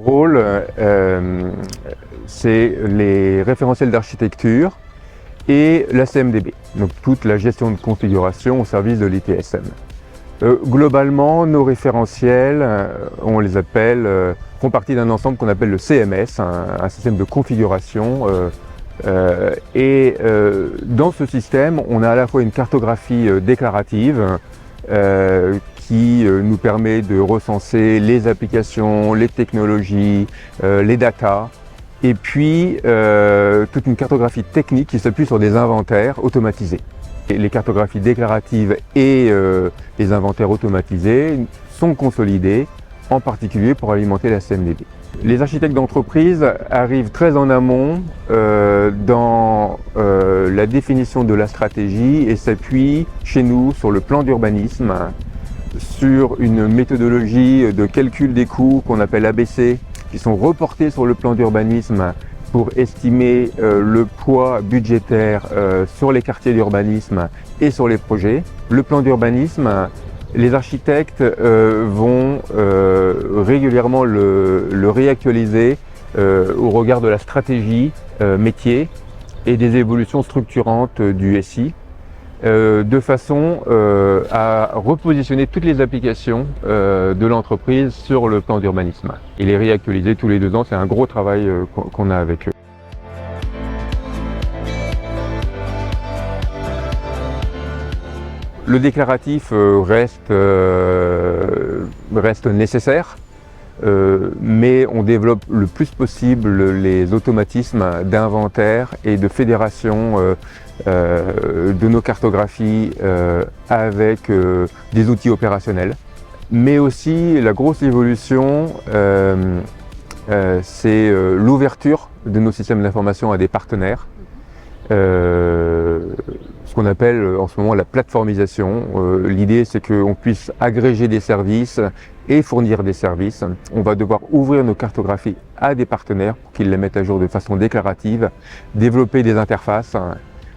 rôle, c'est les référentiels d'architecture et la CMDB, donc toute la gestion de configuration au service de l'ITSM. Globalement, nos référentiels, on les appelle, font partie d'un ensemble qu'on appelle le CMS, un système de configuration. Dans ce système, on a à la fois une cartographie déclarative qui nous permet de recenser les applications, les technologies, les datas, et puis toute une cartographie technique qui s'appuie sur des inventaires automatisés. Et les cartographies déclaratives et les inventaires automatisés sont consolidés, en particulier pour alimenter la CMDB. Les architectes d'entreprise arrivent très en amont dans la définition de la stratégie et s'appuient chez nous sur le plan d'urbanisme, sur une méthodologie de calcul des coûts qu'on appelle ABC, qui sont reportés sur le plan d'urbanisme pour estimer le poids budgétaire sur les quartiers d'urbanisme et sur les projets. Le plan d'urbanisme, les architectes vont régulièrement le réactualiser au regard de la stratégie métier et des évolutions structurantes du SI, de façon à repositionner toutes les applications de l'entreprise sur le plan d'urbanisme. Et les réactualiser tous les 2 ans, c'est un gros travail qu'on a avec eux. Le déclaratif reste nécessaire, mais on développe le plus possible les automatismes d'inventaire et de fédération de nos cartographies avec des outils opérationnels. Mais aussi la grosse évolution, c'est l'ouverture de nos systèmes d'information à des partenaires. Ce qu'on appelle en ce moment la plateformisation. L'idée, c'est qu'on puisse agréger des services et fournir des services. On va devoir ouvrir nos cartographies à des partenaires pour qu'ils les mettent à jour de façon déclarative, développer des interfaces,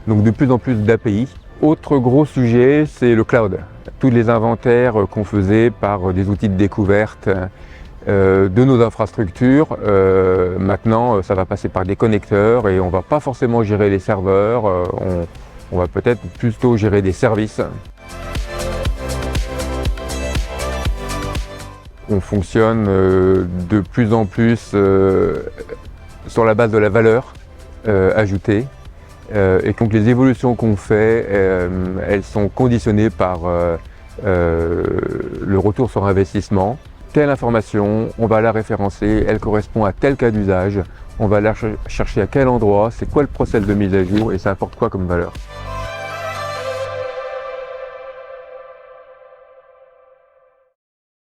donc de plus en plus d'API. Autre gros sujet, c'est le cloud. Tous les inventaires qu'on faisait par des outils de découverte de nos infrastructures, maintenant ça va passer par des connecteurs et on ne va pas forcément gérer les serveurs, on va peut-être plutôt gérer des services. On fonctionne de plus en plus sur la base de la valeur ajoutée et donc les évolutions qu'on fait, elles sont conditionnées par le retour sur investissement. Telle information, on va la référencer, elle correspond à tel cas d'usage, on va la chercher à quel endroit, c'est quoi le process de mise à jour et ça apporte quoi comme valeur.